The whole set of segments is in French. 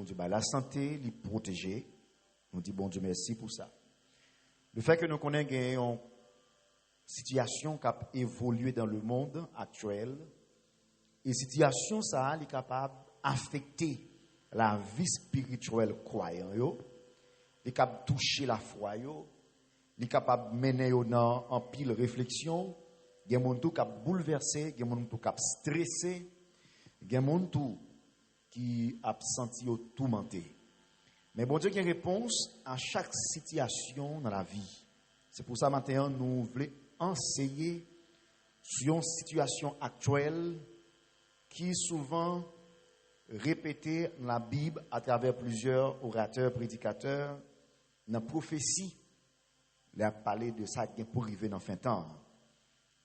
bon Dieu, la santé, les protéger. Nous disons bon Dieu merci pour ça. Le fait que nous connaissons une situation qui a évolué dans le monde actuel, et situation ça est capable d'affecter la vie spirituelle croyant, est capable de toucher la foi, est capable de mener dans en pile réflexion, il y a des gens qui sont bouleversés, il y a des gens qui sont stressés, il y a des gens qui ont senti tourmentés. Mais bon Dieu qui a une réponse à chaque situation dans la vie. C'est pour ça maintenant nous voulons enseigner sur une situation actuelle qui est souvent répétée dans la Bible à travers plusieurs orateurs, prédicateurs. Dans la prophétie, il a parlé de ça qui pour arriver dans fin temps.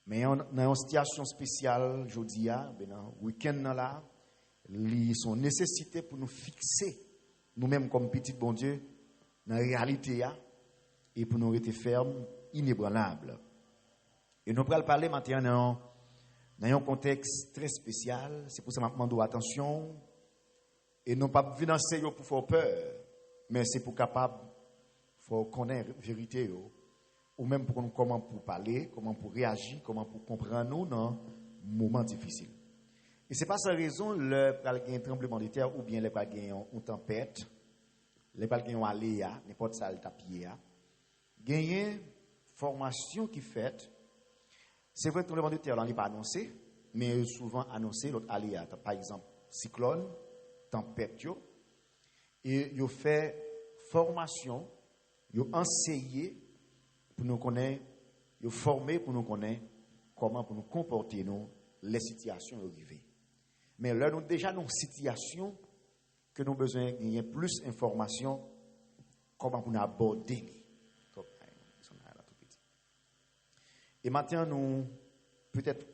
Mais dans une situation spéciale, je dis, dans le week-end là, ils sont nécessités pour nous fixer nous-mêmes comme petits bon Dieu dans la réalité et pour nous rester fermes, inébranlables. Et nous allons parler maintenant dans un contexte très spécial. C'est pour ça que je demande attention. Et non pas venir enseigner pour faire peur, mais c'est pour capable faut connaître la vérité ou même pour nous comment pour parler, comment pour réagir, comment pour comprendre nous dans moments difficiles. Et c'est pas sans raison le il y a un tremblement de terre ou bien le il y a une tempête, le il y a un aléa, n'importe ça le tapier. Il y a une formation qui fait. C'est vrai que le tremblement de terre là n'est pas annoncé, mais souvent annoncé l'autre aléa, par exemple cyclone, tempête et il fait formation, il enseigné pour nous connaître, il formé pour nous connaître comment pour nous comporter nous les situations arrivées. Mais là nous déjà dans une situation que nous avons besoin de gagner plus d'informations comment pour nous aborder. Et maintenant nous peut-être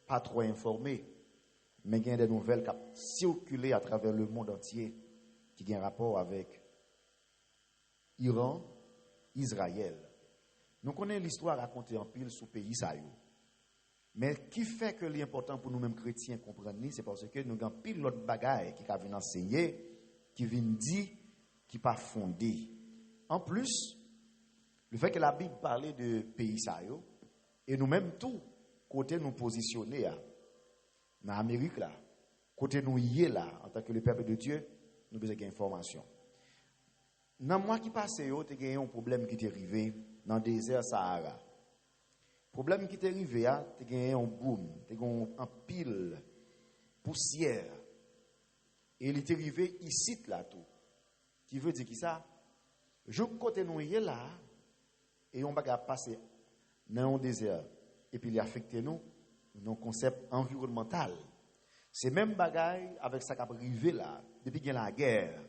pas trop informés, mais il y a des nouvelles qui ont circulé à travers le monde entier qui ont un rapport avec Iran, Israël. Nous connaissons l'histoire racontée en pile sous pays ça. Mais qui fait que l'important pour nous-mêmes chrétiens comprendre, c'est parce que nous avons pile l'autre bagaille qui vient enseigner, qui vient dire, qui pas fondé. En plus, le fait que la Bible parlait de pays ça, et nous-mêmes tout, côté nous positionner dans l'Amérique là, côté nous y est là, en tant que le peuple de Dieu, nous avons besoin d'informations. Dans le mois qui passe, il y a un problème qui est arrivé dans le désert Sahara. Le problème qui est arrivé, il y a un boom, il y a un pile poussière. Et il est arrivé ici là tout. Qui veut dire qui ça? Je côté nous y est là, et on va passer dans un désert, et puis il affecte nous, dans un concept environnemental. C'est même bagaille avec ça qui est arrivé là, depuis qu'il y a la guerre,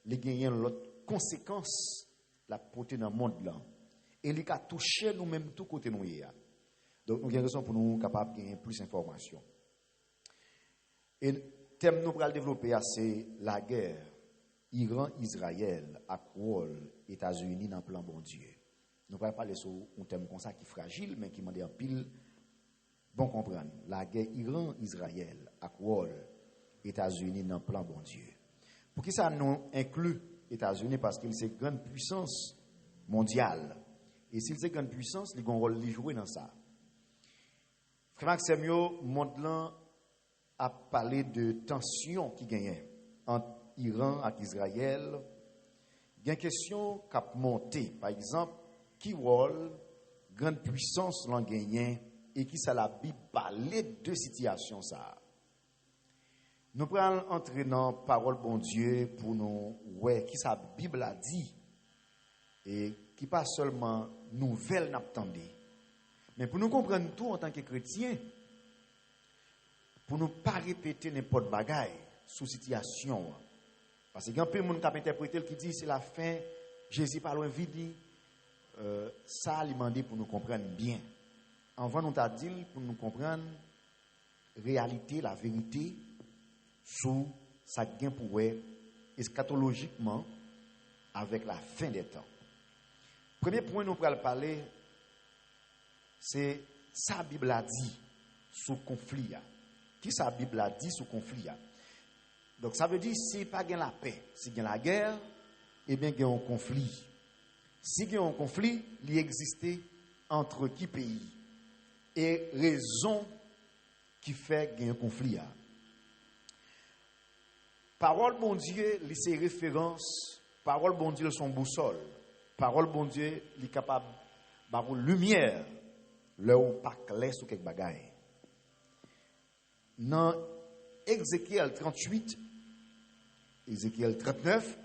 les gagnants l'autre conséquence la portée dans le monde là. Et il a touché nous-mêmes tout côté nous y a. Donc nous avons raison pour nous capables de gagner plus d'informations. Et le thème nous pour le développer c'est la guerre Iran-Israël à rôle États-Unis dans le plan bon Dieu. Nous allons parler sur un thème comme ça qui est fragile mais qui m'a dit en pile bon comprendre. La guerre Iran-Israël à rôle États-Unis dans le plan bon Dieu. Pour qui ça nous inclut États-Unis parce qu'il c'est une grande puissance mondiale. Et s'il c'est une grande puissance, il a un rôle à jouer dans ça. Frère Maxime, monde là a parlé de tension qui gagnait entre Iran et Israël. Il y a une question qui a monté. Par exemple, qui rôle grande puissance l'en gagnait et qui ça la Bible parler de situation ça. Nous prenons entrer dans la parole bon Dieu pour nous ouais qui sa Bible a dit et qui pas seulement nouvelle n'attendez mais pour nous comprendre tout en tant que chrétiens pour nous pas répéter n'importe bagaille sous situation parce qu'il y a un peu de monde qui a interprété qui dit c'est la fin Jésus parle vite ça a demandé pour nous comprendre bien avant nous t'a dit pour nous comprendre réalité la vérité sous sa gain pour eschatologiquement avec la fin des temps. Premier point nous pourrons parler c'est sa Bible a dit sous conflit. Qui sa Bible a dit sous conflit? Donc ça veut dire si pas gain la paix, si gain la guerre, eh bien gain un conflit. Si gain un conflit, il existait entre qui pays et raison qui fait gain un conflit. Parole bon Dieu, c'est référence. Parole bon Dieu, son boussole. Parole bon Dieu, il est capable d'avoir lumière là où pas clair sur quelque bagaille. Dans Ézéchiel 38, Ézéchiel 39,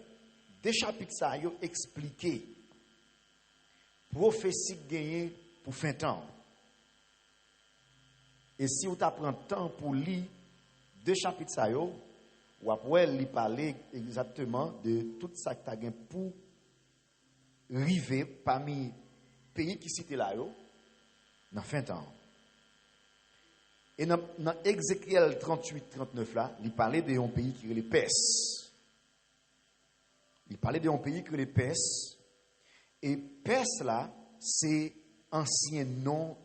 des chapitres ça yo expliqué prophétie gagnée pour fin temps. Et si vous t'apprend temps pour lire deux chapitres ça yo, ou après lui parler exactement de tout ça que tu as gagné pour arriver parmi pays qui citent là yo dans fin temps. Et dans Ézéchiel 38-39 là, il parlait d'un pays qui est les Perses. Il parlait d'un pays qui est les Perses. Et Perse là, c'est ancien nom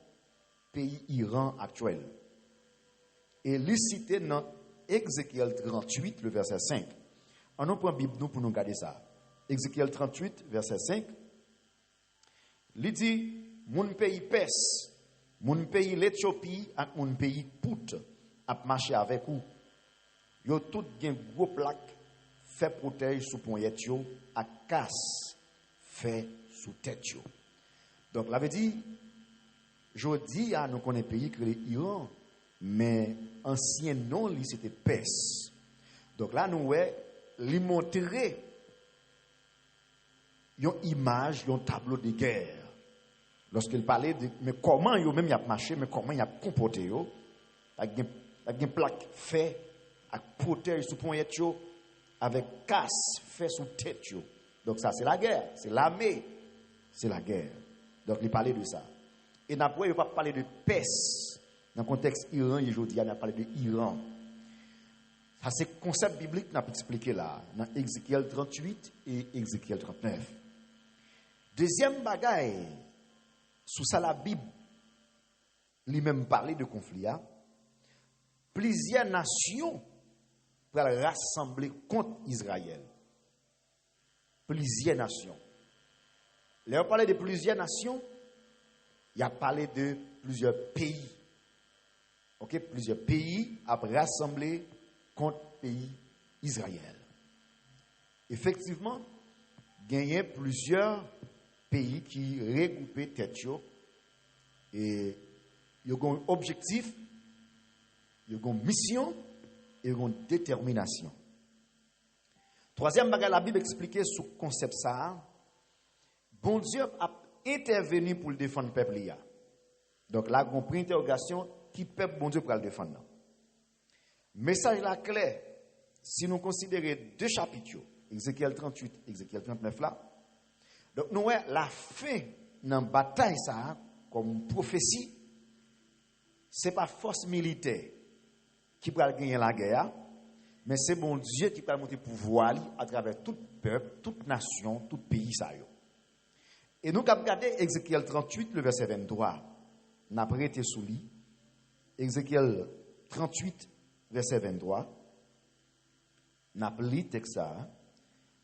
pays Iran actuel. Et il cité dans Ézéchiel 38, le verset 5. On nous prend la Bible nous pour nous garder ça. Ézéchiel 38, verset 5. Il dit, mon pays Perse, mon pays l'Éthiopie et mon pays Pout a marché avec vous. Yo tout gen gros plaque fait protège sous poignet yo à casse fait sous tête yo. Donc la veut dire jodi a nous connaît pays que l'Iran mais ancien nom li c'était Perse. Donc là nous li montrer une image, un tableau de guerre. Lorsqu'il parlait de mais comment yo même y a marché, mais comment y a comporté yo, avec une plaque fait à protège sous poignet yo avec casse fait sous tête yo. Donc ça c'est la guerre, c'est l'armée, c'est la guerre. Donc il parlait de ça. Et après il va parler de Perse dans le contexte Iran aujourd'hui, on a parlé de Iran. Ça c'est le concept biblique qu'on a expliqué là dans Ézéchiel 38 et Ézéchiel 39. Deuxième bagaille sous ça la Bible lui-même parler de conflit. Plusieurs nations pour rassembler contre Israël. Plusieurs nations. Là, on parlait de plusieurs nations, il a parlé de plusieurs pays. Ok, plusieurs pays à rassembler contre le pays Israël. Effectivement, gagné plusieurs pays qui regroupaient tête et ils ont un objectif, ils ont une mission et ils ont une détermination. Troisième bagage, la Bible expliquait ce concept ça. Bon Dieu a intervenu pour le défendre le peuple. Donc là, on prend interrogation qui peuple bon Dieu pour le défendre. Message là clair. Si nous considérons deux chapitres, Ézéchiel 38, Ézéchiel 39 là. Donc nous voyons la fin dans la bataille ça comme prophétie. C'est pas force militaire qui va gagner la guerre, mais c'est bon Dieu qui va monter pouvoir à travers tout peuple, toute nation, tout pays ça yo. Et nous avons regardé Ézéchiel 38 le verset 23. N'a prêté sous lit. Ézéchiel 38 verset 23. N'a pris texte ça.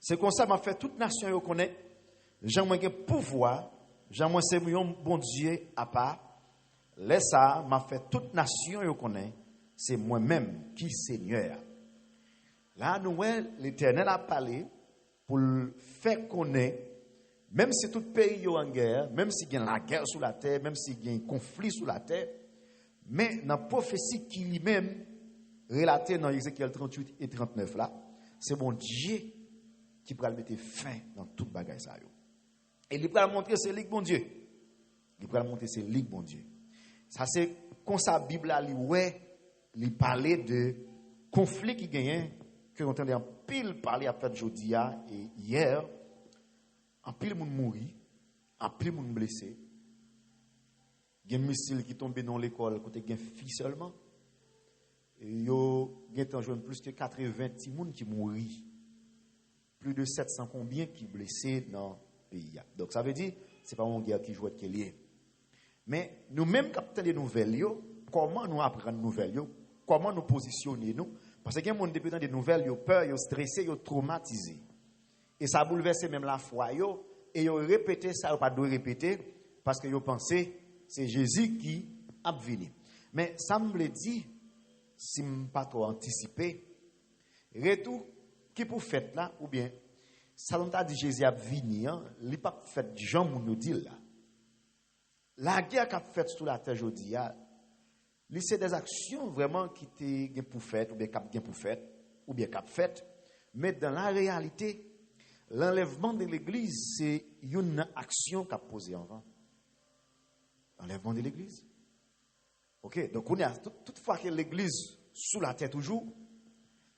C'est comme ça m'a fait toute nation yo connaît. J'aimerais pouvoir, j'aimerais c'est bon Dieu à part. Laisse ça m'a fait toute nation yo connaît. C'est moi-même qui Seigneur. Là nous l'Éternel a parlé pour faire connaître même si tout pays est en guerre, même s'il y a la guerre sur la terre, même s'il y a un conflit sur la terre, mais dans la prophétie qui lui-même relatée dans Ézéchiel 38 et 39 là, c'est bon Dieu qui va mettre fin dans toute bagaille ça. Et il va montrer c'est lui bon Dieu. Il va montrer c'est lui bon Dieu. Ça c'est comme ça la Bible a il parlait de conflit qui gagne que on entendait en pile parler à fait aujourd'hui et hier. En pile moun mouri, en pile moun blessé. Il y a un missile qui tombe dans l'école côté gen fille seulement. Et yo gen tan joine plus que 80 petits moun qui mouri. Plus de 700 combien qui blessés dans le pays. Donc ça veut dire c'est pas une guerre qui joue qui est lié. Mais nous même capter des nouvelles yo, comment nous apprendre nouvelles yo, comment nous positionner nous Parce que les gens depuis des nouvelles, ils ont peur, ils ont stressé, ils ont traumatisé. Et ça a bouleversé même la foi. Et ils ont répété ça, ils n'ont pas dû répéter, parce qu'ils ont pensé c'est Jésus qui a venu. Mais ça me dit, si je ne pas trop anticipé, retour qui pour fait là, ou bien, ça nous a dit Jésus a venu, il n'est pas fait du genre nous dit là. La guerre qu'a faite sur la terre aujourd'hui, c'est des actions vraiment qui étaient pour faire, ou bien qui pour faire, ou bien qui fait. Mais dans la réalité, l'enlèvement de l'église, c'est une action qu'a posée avant. L'enlèvement de l'église. Ok, donc on a toutefois que l'église sous la terre toujours,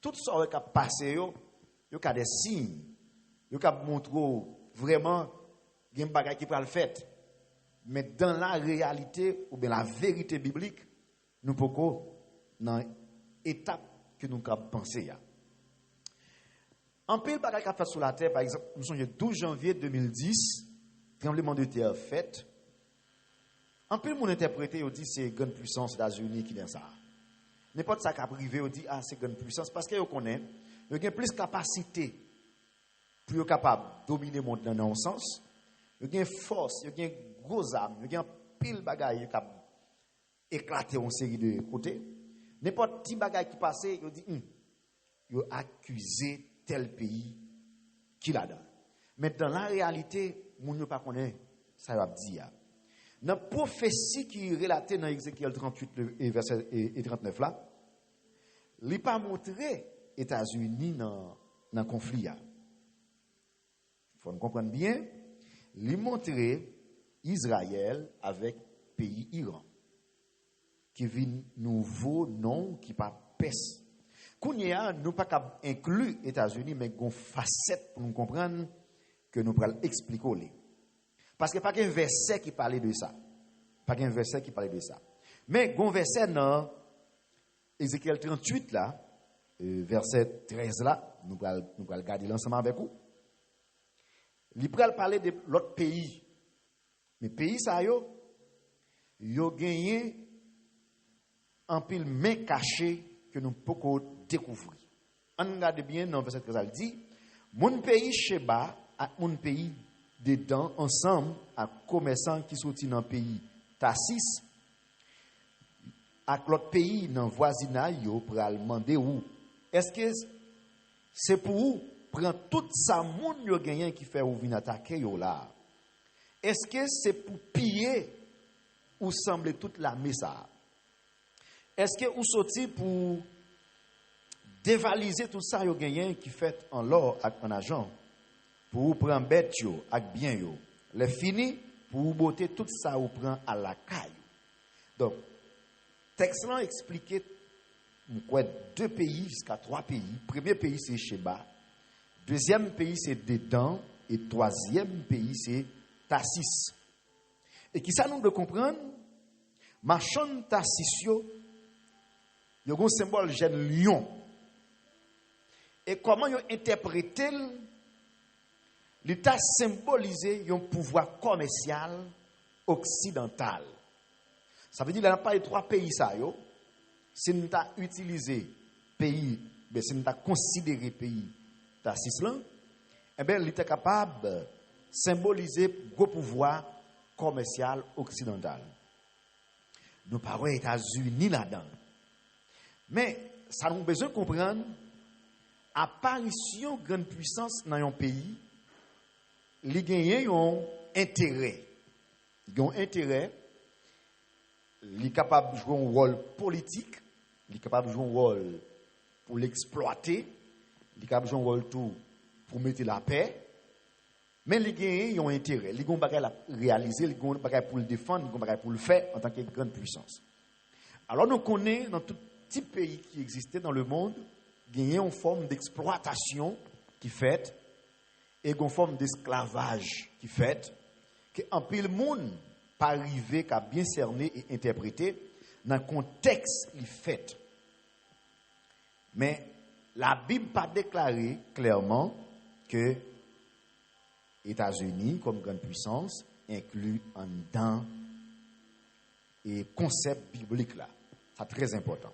tout ça qui a passé, il y a des signes, il y a montré vraiment qu'il y a un bagage qui peut le faire. Mais dans la réalité, ou bien la vérité biblique, nous pouvons dans l'étape que nous avons pensé. En pile bagage qui a fait sur la terre, par exemple, nous sommes le 12 janvier 2010, tremblement de terre fait. En pile, mon interprété, il dit c'est grande puissance des États-Unis qui est ça. N'importe ça qui a privé, il dit c'est grande puissance parce qu'il connaît, il y a plus de capacité pour être capable de dominer le monde dans un sens. Il y a une force, il y a une grosse âme, il y a un pile bagaille qui a éclaté en série de côtés. N'importe petit bagaille qui passe, il dit il a accusé tel pays qui l'a donné. Mais dans la réalité, on ne pas connaît ça va dire. Dans la prophétie qui est relatée dans Ézéchiel 38 et verset 39 là, il n'a pas montré les États-Unis dans le conflit. Il faut comprendre bien, il a montré Israël avec le pays Iran, qui vit nouveau nom qui pas pèse. Kounia, nous pas qu'à inclure les États-Unis, mais une facette pour nous comprendre que nous pourrons expliquer. Parce qu'il n'y a pas qu'un verset qui parlait de ça. Pas qu'un verset qui parlait de ça. Mais un verset dans Ézéchiel 38 là, verset 13 là, nous allons regarder l'ensemble avec vous. Il va parler de l'autre pays. Mais pays ça yo gagné en pile main cachée que nous pouvons découvrir. On regarde bien dans verset 13 il dit mon pays Sheba et mon pays dedans ensemble à commerçants qui sortent dans le pays Tassis avec l'autre pays dans voisinage pour demander où est-ce que c'est pour vous prendre tout ça moun yo gagné qui fait ou vinn attaquer yo là est-ce que c'est pour piller ou sembler toute la messa est-ce que ou sorti pour dévaliser tout ça yo gagné qui fait en l'or avec en argent pour vous prendre bête yo avec bien yo les fini pour vous botter tout ça ou prend à la caille. Donc texte là expliqué quoi deux pays jusqu'à trois pays. Premier pays c'est Sheba, deuxième pays c'est Dédan et troisième pays c'est Tassis. Et qui ça nous de comprendre marchand Tassis yo a un symbole jeune lion. Et comment ils ont interprété l'État symbolisé un pouvoir commercial occidental. Ça veut dire qu'il n'y a pas les trois pays ça yo. Si nous avons utilisé pays, si nous avons considéré pays Tassis là, eh bien, il était capable de symboliser le pouvoir commercial occidental. Nous parlons des États-Unis là-dedans. Mais ça nous besoin de comprendre apparition de grande puissance dans un pays, il y a un intérêt. Il y a un intérêt. Il est capable de jouer un rôle politique. Il est capable de jouer un rôle pour l'exploiter. Il est capable de jouer un rôle tout pour mettre la paix. Mais il y a un intérêt. Il y a un bagage à réaliser, il y a un bagage pour le défendre, il y a un bagage pour le faire en tant que grande puissance. Alors nous connaissons dans tout petit pays qui existait dans le monde, il y a une forme d'exploitation qui fait et une forme d'esclavage qui fait que en pile monde pas arrivé qu'à bien cerner et interpréter dans le contexte il fait. Mais la Bible pas déclaré clairement que États-Unis comme grande puissance inclut en dedans et concept biblique là. C'est très important.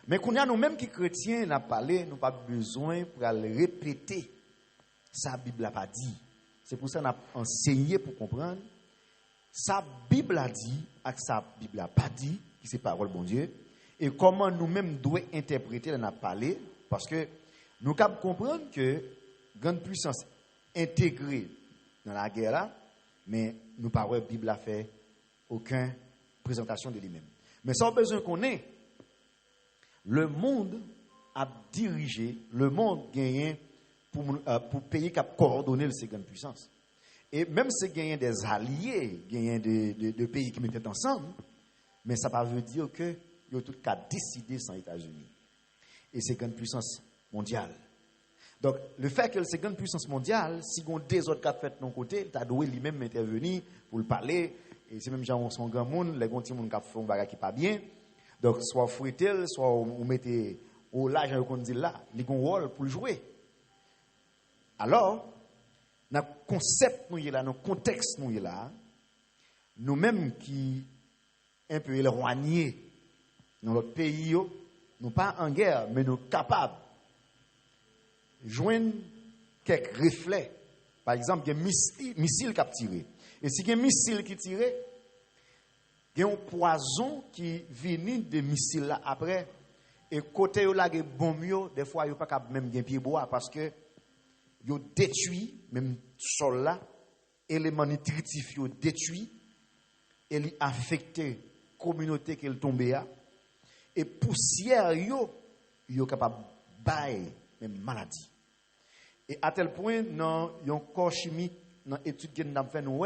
Mais qu'on a nous-mêmes qui chrétiens, n'a parlé, nous pas besoin pour le répéter. Ça, la Bible n'a pas dit. C'est pour ça qu'on a enseigné pour comprendre. Ça, Bible a dit, et ça, la Bible n'a pas dit, qui c'est parole bon Dieu. Et comment nous-mêmes devons interpréter, on a parlé, parce que nous devons comprendre que grande puissance intégrée dans la guerre là, mais nous pas la Bible a fait aucune présentation de lui-même. Mais sans besoin qu'on ait, le monde a dirigé, le monde gagné pour pays qui a coordonné ces grandes puissances. Et même si gagné des alliés, gagné de pays qui mettent ensemble, mais ça ne veut pas dire que ils ont tout cas décidé sans États-Unis. Et ces grandes puissances mondiales. Donc, le fait que ces grandes puissances mondiales, si on a des autres cas fait de nos côtés, tu as doué lui-même intervenir pour le parler. Et c'est même gens sont grand monde, les grands petits monde qui font un bagage qui pas bien. Donc, soit fouettel, soit on mettez au l'argent qu'on dit là, ils ont un rôle pour le jouer. Alors, dans le concept nous là, dans le contexte nous là, nous-mêmes qui un peu éloignés dans notre pays, nous pas en guerre, mais nous capables de joindre quelques reflets. Par exemple, il y a un missile qui a tiré. Et si il y a un missile qui tire, il y a un poison qui vient de missile là après. Et côté où là, il y a bombe, des fois, il n'y a pas même un pied bois parce que il détruit même sol là, éléments nutritifs il détruit et il affecte la communauté qui est tombée là. Et poussière yo capable bailler même maladie. Et à tel point dans un corps chimique dans étude que nous avons fait nous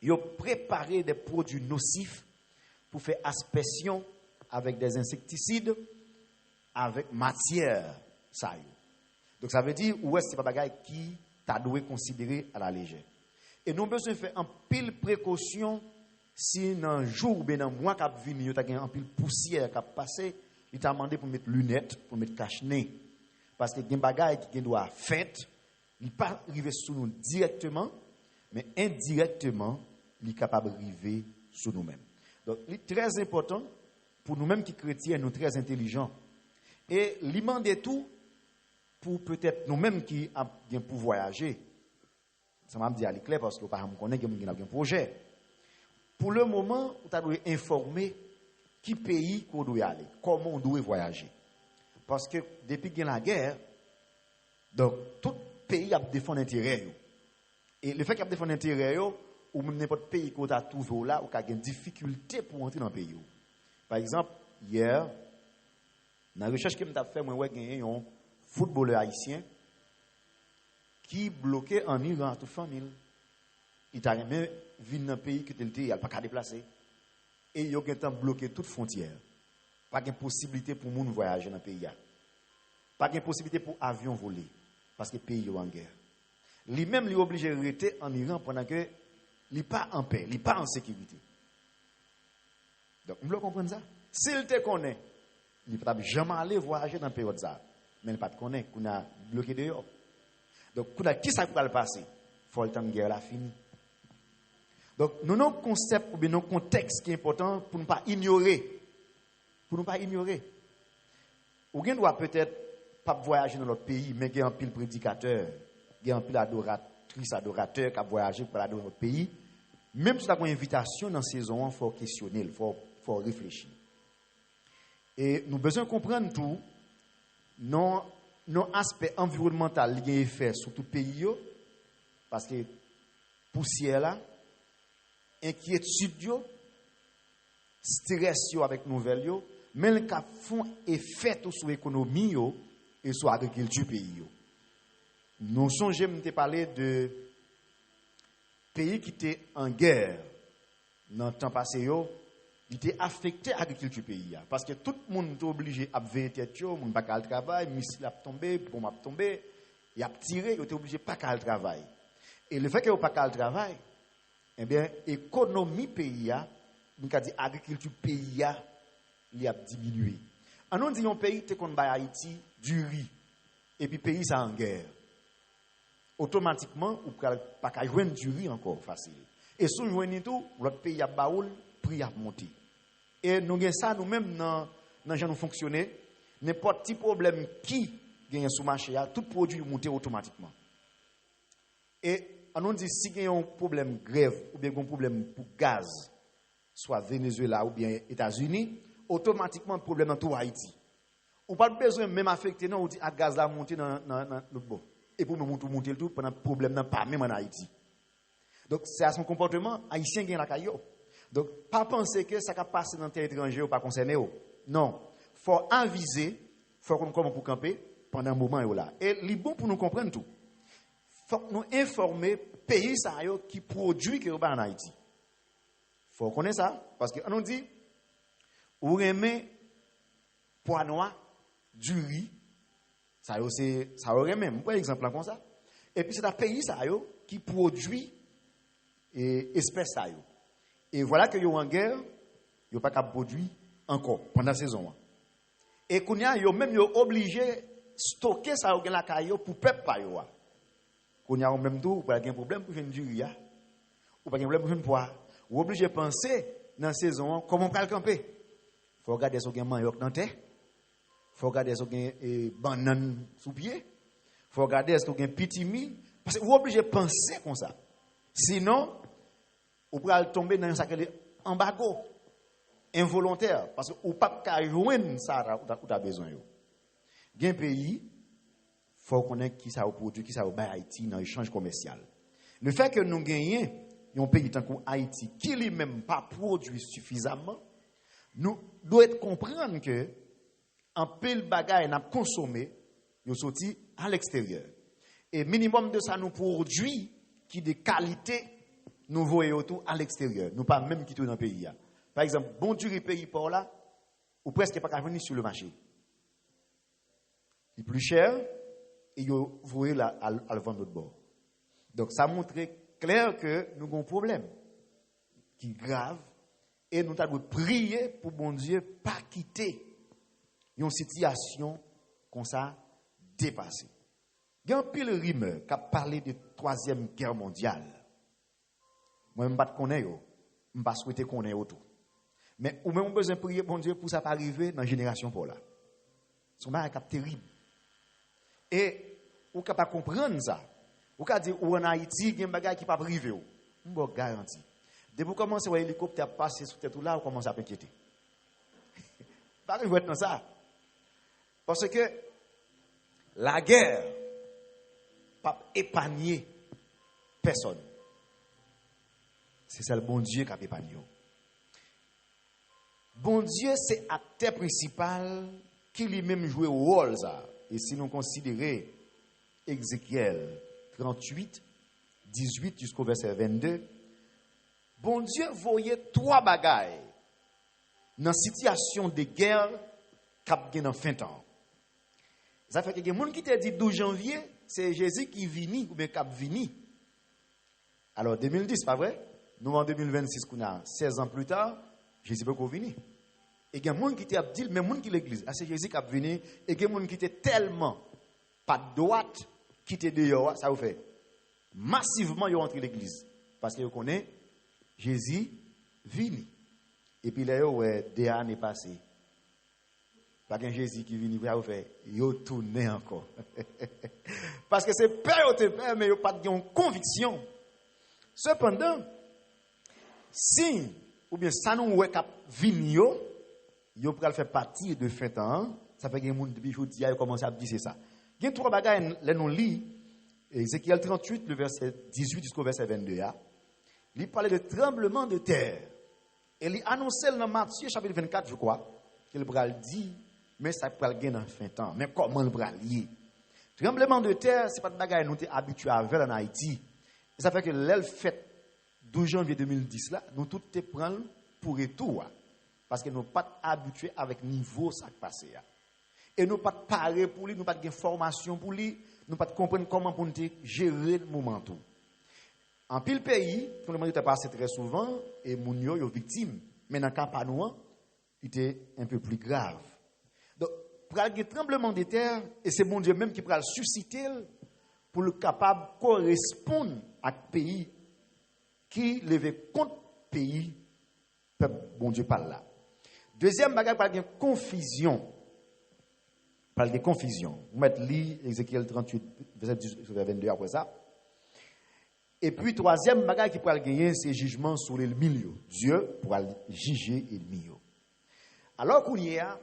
yo préparé des produits nocifs pour faire aspersion avec des insecticides avec matière ça yo. Donc ça veut dire c'est pas bagaille qui t'a dû considérer à la légère. Et nous besoin faire un pile précaution si dans un jour ou bien dans un mois qui vient, il y a un pile poussière qui a passé, il t'a demandé pour mettre lunettes, pour mettre cache-nez. Parce que il y a des bagailles qui doivent faire, il ne pas arriver sur nous directement, mais indirectement, il est capable d'arriver sur nous-mêmes. Donc, c'est très important pour nous-mêmes qui chrétiens, nous très intelligents. Et il demande tout pour peut-être nous-mêmes qui avons pour voyager. Ça m'a dit à l'éclair parce que par exemple, on connaît qu'il y a un projet. Pour le moment, on doit informer qui pays qu'on doit aller, comment on doit voyager. Parce que depuis qu'il y a la guerre, donc tout pays a défendu l'intérêt. Et le fait qu'il a défendu l'intérêt, ou même n'importe pays qu'on a trouvé là, ou qu'il y a une difficulté pour entrer dans le pays. Par exemple, hier, dans la recherche que je fait, moi, il y a un footballeur haïtien qui bloquait en Iran toute famille. Il a même vu dans un pays qui était, il n'a pas qu'à déplacer. Et il a bloqué toute frontière. Pas de possibilité pour les gens voyager dans le pays. Pas de possibilité pour avion voler. Parce que le pays est en guerre. Lui-même, il est obligé de rester en Iran pendant que il n'est pas en paix, il n'est pas en sécurité. Donc, vous voulez comprendre ça? S'il te connaît, il ne peut jamais aller voyager dans le pays de ça. Mais il ne peut pas te connaître, qu'on a bloqué dehors. Donc, qui ça va le passer? Il faut le temps de guerre la fini. Donc, nous avons un concept ou bien un contexte qui est important pour ne pas ignorer. Pour ne pas ignorer. Ou bien doit peut-être pas voyager dans notre pays, mais il y a un pile prédicateur, il y a un pile adoratrice, adorateur qui a voyagé pour aller dans notre pays. Même si tu as une invitation dans cette saison, il faut questionner, il faut réfléchir. Et nous avons besoin de comprendre tout, non aspect environnemental qui a effet sur tout le pays, parce que poussière là, inquiétude, stress avec nouvelles, mais le cap font effet sur l'économie et sur l'agriculture pays. Nous songeons de parler de pays qui étaient en guerre dans le temps passé, il était affecté à l'agriculture pays. Parce que tout le monde était obligé à veiller tête, le monde n'a pas de travail, le missile a tombé, bombe a tombé, il a tiré, il était obligé de pas de travail. Et le fait qu'il n'y a pas de travail, eh bien, l'économie pays, nous avons dit agriculture pays, il a diminué. En on dit un pays qui est Haïti, du riz, et puis le pays est en guerre. Automatiquement, vous ne pouvez pas joindre du riz encore facile. Et si vous joignez tout, l'autre pays a baoul, prix a monté. Et nous avons ça nous-mêmes dans dans gens nous fonctionner, n'importe quel problème qui gagne sous marché, tout produit monte automatiquement. Et on nous dit si il y a un problème grève ou bien un problème pour gaz, soit Venezuela ou bien États-Unis, automatiquement le problème dans tout Haïti. On pas besoin même affecter non, on dit à gaz là monter dans l'autre bord. Et pour nous monter le tout pendant problème n'a pas même en Haïti. Donc c'est à son comportement haïtien qui est la caillou. Donc pas penser que ça va passer dans le terrain étranger ou pas concerné. Non, faut aviser, faut qu'on comment pour camper pendant un moment là. Et c'est bon pour nous comprendre tout. Faut nous informer pays ça qui produit que en Haïti. Faut connaître ça parce que on nous dit ou remet pois noir, du riz, ça c'est ça aurait même par exemple comme ça. Et puis c'est un pays ça qui produit espèces ça. Et voilà que yo en guerre, yo pas capable produire encore pendant la saison. Et kounya yo même yo obligé stocker ça dans la caillou pour peuple pa yo. Kounya en même temps pas un problème pour faire du riz ou pas un problème pour faire pois. Ou obligé penser dans la saison comment on va le camper. Faut regarder so gen manioc dans terre. Faut regarder so gen banane sous pied. Faut regarder so gen pitimi parce que vous obligé penser comme ça. Sinon ou pral tomber dans ça que embargo involontaire parce que ou pas ka joindre ça ou ta besoin yo. Gen pays faut connaître qui ça produit qui ça au Haïti dans échange commercial. Le fait que nous gagnions un pays tant que Haïti qui lui-même pas produit suffisamment, nous devons comprendre que en pile bagaille n'a consommé, yo sorti à l'extérieur. Et minimum de ça nous produit qui de qualité nous voyons tout à l'extérieur, nous pas même quitter dans le pays. Par exemple, bon du pays par là, ou presque pas venir sur le marché. Il est plus cher et vous voyez là à le vendre de bord. Donc ça montre clair que nous avons un problème qui est grave et nous devons prier pour bon Dieu pas quitter une situation comme ça dépassée. Il y a un pile rumeur qui a parlé de Troisième Guerre mondiale. Moi, je ne sais pas connaître, je ne sais pas souhaiter connaître autour. Mais ou même besoin de prier bon Dieu pour ça pas arriver dans la génération pour là. C'est un cap terrible. Et ou capable comprendre ça. Ou ka dire ou en Haïti, il y a un bagage qui pas privé. On vous garantit. Dès que vous commencez à voir l'hélicoptère passer sous tête là, vous commencez à s'inquiéter. Pas que vous êtes dans ça. Parce que la guerre pas épargner personne. C'est ça le bon Dieu qui a épargné. Bon Dieu, c'est acteur principal qui lui-même joue au rôle. Et si nous considérons Ézéchiel 38, 18 jusqu'au verset 22, bon Dieu voyait trois bagailles dans la situation de guerre qui est dans fin temps. Ça fait que les gens qui te dit 12 janvier, c'est Jésus qui vini ou bien qui vini. Alors 2010, pas vrai? Nous en 2026, qu'on a 16 ans plus tard, Jésus peut venir. Et il y a des gens qui te dit, mais les gens qui l'église, c'est Jésus qui a venu, et il y a des gens qui étaient tellement pas de droite, qui étaient dehors, ça vous fait. Massivement, ils ont entré l'église. Parce qu'ils connaissent Jésus vini. Et puis là, des années passées. Pas qu'un Jésus qui vient, vous fait, ils ont tourné encore. Parce que c'est peur, mais ils n'ont pas de conviction. Cependant, si, ou bien ça nous ouais cap vigno, yo pral faire partie de fin temps, ça fait que les gens depuis aujourd'hui ils commencent à dire c'est ça. Il y a trois bagages là nous lit Ézéchiel 38 le verset 18 jusqu'au verset 22 il parlait de tremblement de terre. Et il annonçait dans Matthieu chapitre 24 je crois, qu'il pral dit mais ça pral gagner dans fin temps. Mais comment le pral lier? Tremblement de terre, c'est pas de bagages nous t'es habitué à faire en Haïti. Et ça fait que l'elle fête 12 janvier 2010 là, nous tout te prendre pour retour. Parce que nous pas habitués avec niveau ça qui passe. Et nous pas parler pour lui, nous pas de formation pour lui, nous pas comprendre comment pour nous gérer le moment tout. En pile pays, tout le monde était passé très souvent et moun yo victime. Mais dans le cas pas nous, il était un peu plus grave. Donc pour un tremblement de terre et c'est bon Dieu même qui va susciter pour le capable correspondre à pays qui levait contre pays peuple bon Dieu par là. Deuxième bagage, parle de confusion. Parle de confusion. Vous mettez li Ézéchiel 38, verset 22 après ça. Et puis, troisième bagage qui pourra gagner, c'est jugement sur l'ennemi. Dieu pourra juger l'ennemi. Alors qu'on y a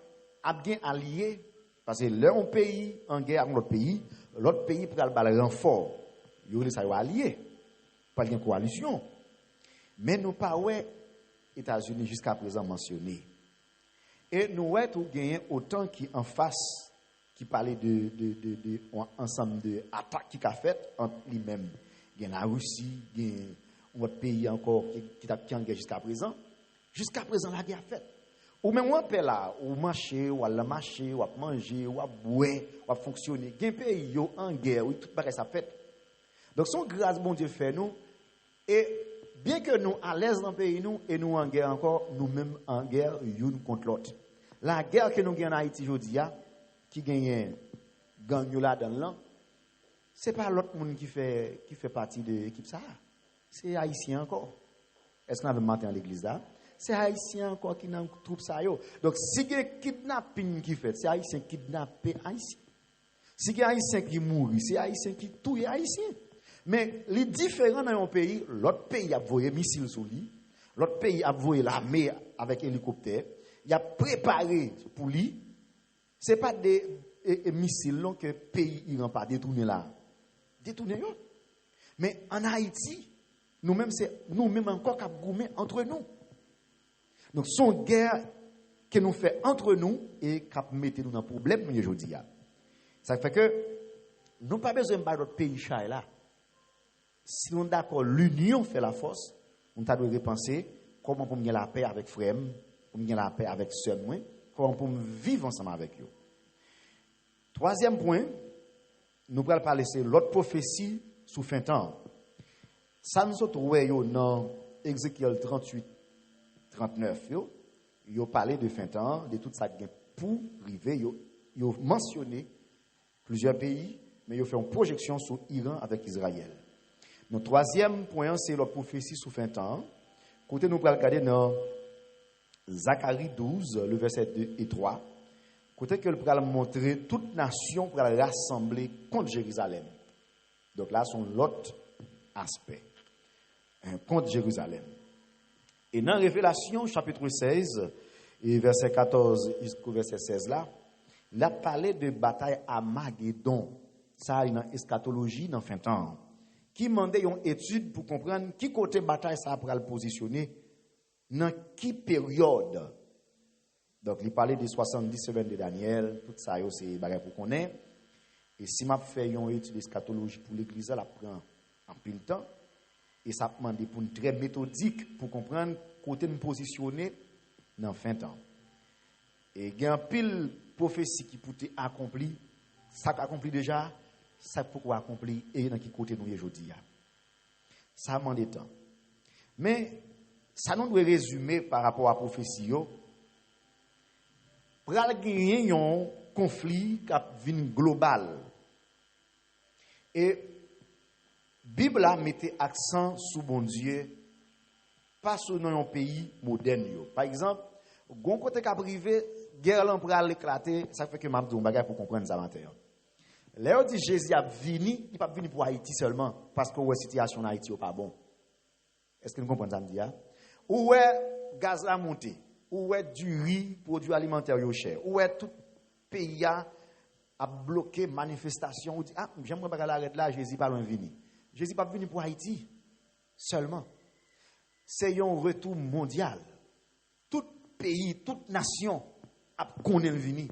bien allié, parce que l'un pays en guerre avec l'autre pays, l'autre pays pourra le renfort. Il y a allié, pas de coalition. Mais nous pas ouais États-Unis jusqu'à présent mentionné. Et nous avons gagné autant qui en face, qui parlait de ensemble d'attaques qui a fait entre lui-même. Il y a la Russie, il y a un pays encore qui a en guerre jusqu'à présent. Jusqu'à présent, la guerre a fait. Ou même on peut là, ou marcher, ou aller marcher, ou manger, ou boire, ou fonctionner. Il y a un pays en guerre, où tout le ça fait. Donc, son grâce, bon Dieu, fait nous. Et bien que nous à l'aise dans le pays, nous, et nous en guerre encore, nous-mêmes en guerre, l'une contre l'autre. La guerre que nous gagnons en Haïti aujourd'hui, qui gagne gang là dans l'an, ce n'est pas l'autre monde qui fait partie de l'équipe ça. C'est Haïtien encore. Est-ce qu'on avait matin à l'église là? C'est Haïtien encore qui n'a troupe ça. Donc, si il y a kidnapping qui fait, c'est Haïtien qui kidnappe Haïtien. Si il y a Haïtien qui mourit, c'est Haïtien qui tue Haïtien. Mais les différents dans un pays, l'autre pays a envoyé missiles sur lui, l'autre pays a envoyé l'armée avec hélicoptère, il a préparé pour lui. Ce n'est pas des missiles que le pays n'ira pas détourner là. Détourner. Mais en Haïti, nous-mêmes encore qui gourmet entre nous. Donc, son guerre que nous fait entre nous et qui met nous dans le problème aujourd'hui. Ça fait que nous n'avons pas besoin de notre pays chat là. Si nous sommes d'accord, l'union fait la force, nous devons repenser comment pour gagner la paix avec frère, pour gagner la paix avec sœur, comment pour vivre ensemble avec eux. Troisième point, nous allons parler de l'autre prophétie sous fin temps. Ça nous trouve dans Ézéchiel 38, 39. Ils ont parlé de fin temps, de tout ça pour arriver. Ils ont mentionné plusieurs pays, mais ils ont fait une projection sur l'Iran avec Israël. Notre troisième point, c'est la prophétie sous fin temps. Côté nous allons regarder dans Zacharie 12, le verset 2 et 3. Côté que nous allons montrer toute nation pour rassembler contre Jérusalem. Donc là, c'est l'autre aspect. Contre Jérusalem. Et dans Révélation, chapitre 16, et verset 14 jusqu'au verset 16 là, il a parlé de bataille à Magédon. Ça, dans eschatologie, dans fin temps. Qui demandait une étude pour comprendre qui côté bataille ça pour le positionner, dans qui période. Donc, il parlait des 70 semaines de Daniel, tout ça, c'est bagay pour connaître. Et si je fais une étude d'eschatologie pour l'église, ça prend en pile temps. Et ça demande pour une très méthodique pour comprendre côté me positionner dans fin temps. Et il y a un pile prophétie qui peut être accomplie, ça accompli déjà, ça peut accomplir et dans qui côté nous aujourd'hui. Ça demande temps. Mais ça nous doit résumer par rapport à la prophétie. Pour gagner un conflit qui vient global. Et la Bible a mis accent sur bon Dieu, pas sur un pays moderne. Par exemple, gon côté qui a privé, guerre là pour l'éclater, ça fait que m'a dit un bagage pour comprendre ça matin. Là on dit Jésus a venu, il pas venu pour Haïti seulement parce que la situation en Haïti n'est pas bon. Est-ce que nous comprenons ça me dit? Où est gaz a monté? Où est du riz, produits alimentaires cher? Où est tout pays a bloqué manifestation? On dit j'aimerais pas l'arrêter là, Jésus pas loin venir. Jésus pas venu pour Haïti seulement. C'est un retour mondial. Tout pays, toute nation a connaît venir.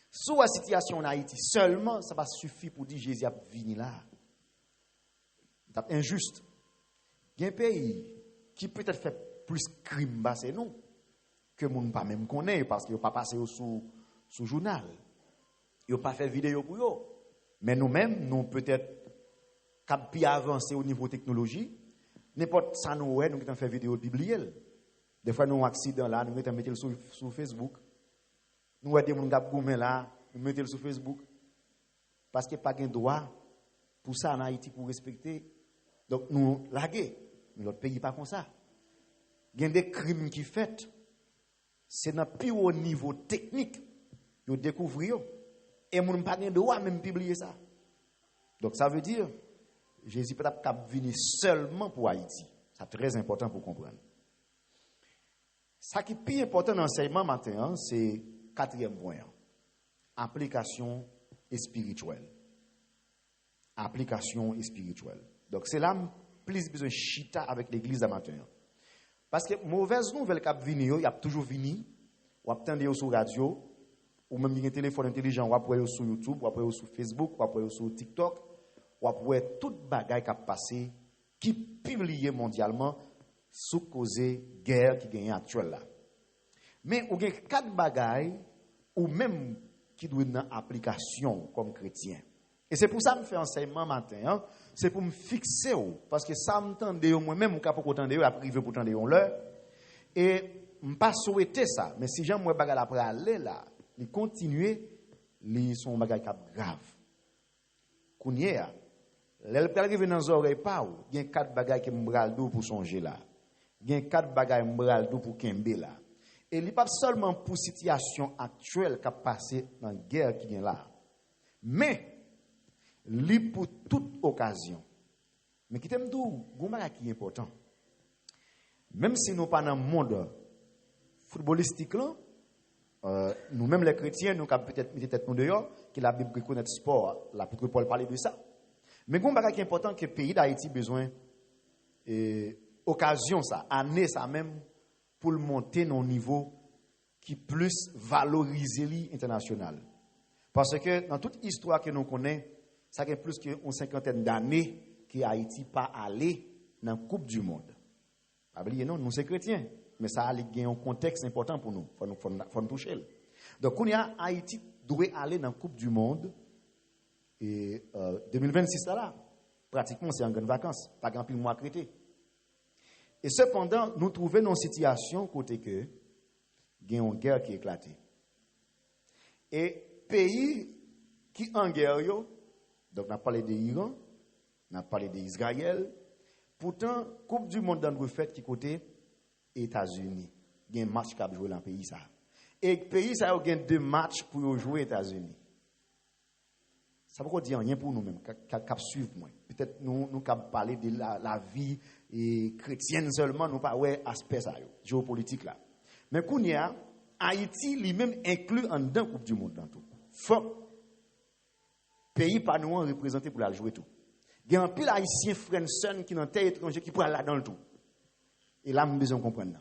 Sous la situation en Haïti seulement, ça va suffire pour dire Jésus a venu là. C'est injuste. Il y a un pays qui peut-être fait plus crime c'est nous que nous pas même connaît parce qu'il n'a pas passé sous journal. Il n'a pas fait vidéo pour eux. Mais nous-mêmes, nous peut-être cap plus avancé au niveau technologie, n'importe ça nous avons fait vidéo biblique. Des fois nous avons un accident là, nous mettons sur Facebook. Nous avons des gens là, nous mettons sur Facebook parce qu'il n'y a pas de droit pour ça en Haïti pour respecter. Donc nous laguer, mais l'autre pays pas comme ça. Il y a des crimes qui fait c'est dans le plus haut niveau technique yo découvrir et moun pas gen droit même publier ça. Donc ça veut dire Jésus peut être venir seulement pour Haïti. C'est très important pour comprendre. Ça qui est plus important dans l'enseignement matin, c'est quatrième point. Application et spirituelle. Application et spirituelle. Donc c'est là plus besoin de chita avec l'église à matin. Parce que mauvaise nouvelle qui vient, il y a toujours venu, ou attendez sur radio, ou même un téléphone intelligent, ou après sur YouTube, ou après sur Facebook, ou après sur TikTok, ou après toute bagaille qui a passé, qui publié mondialement sous cause guerre qui gagne actuelle là. Mais il y a 4 bagailles ou même qui doivent dans application comme chrétien. Et c'est pour ça que je fais enseignement matin, c'est pour me fixer parce que ça m'entendait moi-même ou capable entendre à privé pour entendre l'heure et me pas souhaiter ça, mais si j'aime moi bagaille après aller là, il continuer li son bagaille grave. Kounya l'elle peut arriver dans oreilles pas ou, il y a 4 bagailles qui m'bral dou pour songer là. Il y a 4 bagailles m'bral dou pour kembe là. Et il pas seulement pour situation actuelle qui a passé dans la guerre qui vient là. Mais li pour toute occasion. Mais qui t'aime dou, gon bagaille qui est important. Même si nous pas dans le monde footballistique là, nous-mêmes les chrétiens, nous avons peut-être mis tête nous dehors, que la Bible reconnaît sport, l'apôtre Paul parlait de ça. Mais gon bagaille qui est important que le pays d'Haïti besoin occasion ça, année ça même pour le monter dans un niveau qui plus valorisé international. Parce que dans toute histoire que nous connaissons, ça fait plus qu'une 50aine d'années que Haïti pas allé dans la Coupe du Monde. Pas oublier non, nous sommes chrétiens, mais ça a un contexte important pour nous. Faut nous toucher. Donc quand Haïti doit aller dans la Coupe du Monde et 2026 là, pratiquement c'est en grande vacances, pas grand pile mois crété. Et cependant, nous trouvons dans une situation côté que il y a une guerre qui est éclatée. Et pays qui en guerre, donc on a parlé de l'Iran, on a parlé d'Israël, pourtant, Coupe du Monde dans le fait qui côté États-Unis. Il y a un match qui a joué dans le pays ça. Et le pays ça a 2 matchs pour jouer aux États-Unis. Ça ne veut pas dire rien pour nous-mêmes, qui suivre moi. Peut-être nous parler de la vie chrétienne seulement, nous pas ouais aspect ça géopolitique là. Mais qu'on y a Haïti lui-même inclus en dedans Coupe du Monde dans tout. Faut pays pas nous représenté pour la jouer tout. Il y a un pile haïtien frère qui dans terre étranger qui pour aller là dans le tout. Et là nous besoin comprendre.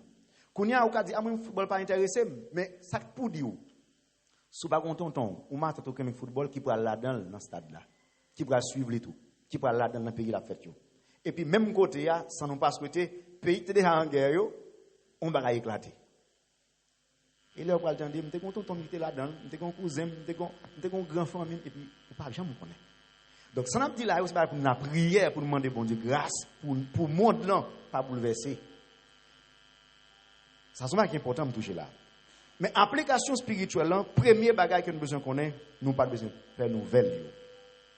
Qu'on y a au cas dit moi football pas intéressé mais ça pour dire sous pas tonton ou m'a tant que football qui pour aller là dans stade là qui pour suivre les tout qui pour aller là dans le pays la fête yo. Et puis même côté là sans nous pas souhaiter pays te déjà en guerre yo on va éclater. Et là, on va dire, je suis content de était là-dedans, je suis cousin, je suis grand famille, et puis, je ne pas jamais me connaître. Donc, ça n'a pas dit là, c'est pour une prière, pour demander bon Dieu grâce, pour le monde là, pas bouleverser. Ça, c'est qui est important de toucher là. Mais application spirituelle, là, premier bagage que nous besoin connaître, nous pas besoin de faire nouvelle.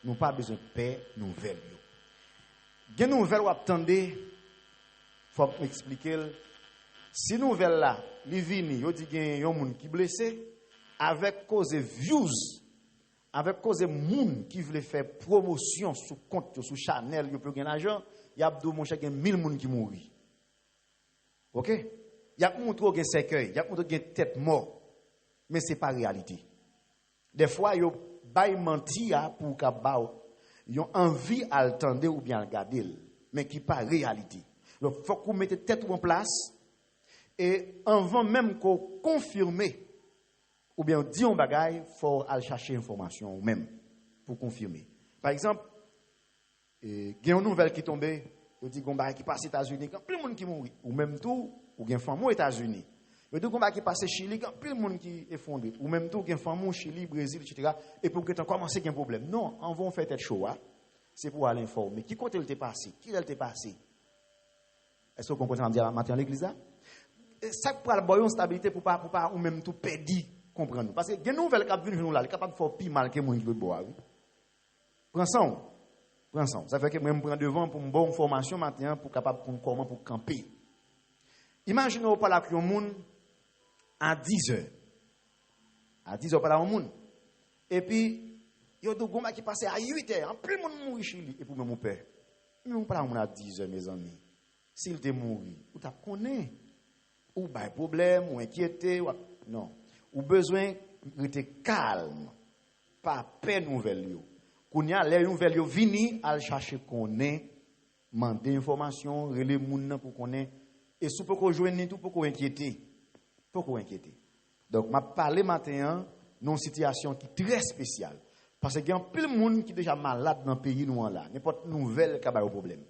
Nous pas besoin de faire nouvelle. Il y a une nouvelle où attendez, il faut m'expliquer. Si nouvelle là, li vini, yo di gen yon moun qui blessé avec cause views, avec cause moun qui veut faire promotion sous compte sous Chanel, yo peut gen l'argent, y a dou mon chèque 1000 moun qui mouri. OK? Y a montré gen cercueil, y a montré gen tête mort. Mais c'est pas réalité. Des fois yo bay menti pour ka ba yon envie à attendre ou bien regarder, mais qui pas réalité. Donc faut qu'on mette tête en place. Et avant même qu'on confirme ou bien dit un bagage, il faut aller chercher information ou même pour confirmer. Par exemple, il y a une nouvelle qui est tombée, il dit qu'on qui passe aux États-Unis, quand plus de monde qui mourit, ou même tout, ou bien femme aux États-Unis. Il dit qu'on qui passe au Chili, quand plus de monde qui est fondé, ou même tout, il y a femme au Chili, Brésil, etc. Et pour que tu commences à un problème. Non, on va faire tête chaud, c'est pour aller informer. Qui côté il t'est passé? Qui elle t'est passé? Est-ce que vous comprenez ce matin à l'église là? Ça pour avoir une stabilité pour pas ou même tout perdre comprendre parce que des nouvelles qui viennent nous là capable de faire plus mal que moi qui veut boire prends ça ça fait que moi me prend devant pour une bonne formation maintenant pour capable pour comment pour camper imaginez pas là que un monde à 10 heures. À 10 heures, pas dans le monde. Et puis, il y a des gens qui passent à 8 heures. En plus, le monde mourit chez lui. Et pour mon père, mais on parle à 10 heures, mes amis. S'il te mourit, ou t'as connaît, ou pas problème, ou inquiété, ou non. Ou besoin d'être calme, pas peur nouvelle. Quand il y a les nouvelles, ils viennent à chercher qu'on est, demander information, relayer les gens pour qu'on ait. Et si vous pouvez joindre tout, pour qu'on inquiéter. Pour qu'on inquiéter. Donc, je vais parler maintenant d'une situation qui est très spéciale. Parce qu'il y a plein de monde qui est déjà malade dans le pays nous là. N'importe nouvelle qui a un problème.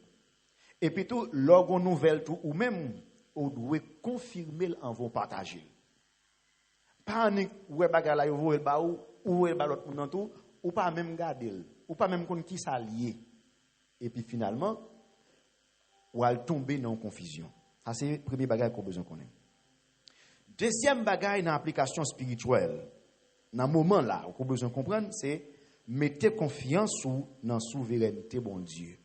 Et puis tout, lorsqu'on nouvelle tout, ou même, on doit confirmer en vont partager. Pas ni ouais bagarre là, vous le ba ou le ba l'autre dans tout, ou pas même garder, ou pas même connait qui s'allier. Et puis finalement, ou al tomber dans confusion. Ça c'est le premier bagage qu'on besoin connaître. Deuxième bagage dans l'application spirituelle, dans le moment là, qu'on besoin comprendre, c'est mettez confiance dans la souveraineté bon Dieu.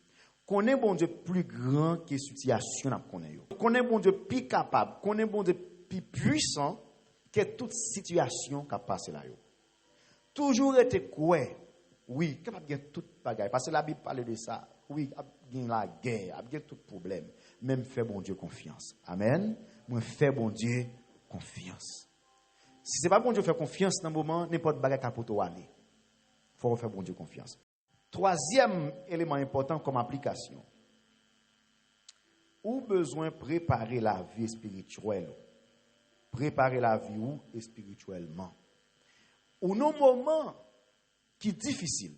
Connaît bon Dieu plus grand que situation n'a connaît. Connaît bon Dieu plus capable, connaît bon Dieu plus puissant que toute situation qui a passé là yo. Toujours été quoi? Oui, capable de tout bagaille parce que la Bible parle de ça. Oui, il y a la guerre, il y a tout problème, même fait bon Dieu confiance. Amen. Moi fait bon Dieu confiance. Si c'est pas bon Dieu faire confiance dans le moment, n'importe bagaille qui pour toi aller. Faut faire bon Dieu confiance. Troisième élément important comme application. Ou besoin de préparer la vie spirituelle. Préparer la vie ou spirituellement. Ou nos moments qui sont difficiles.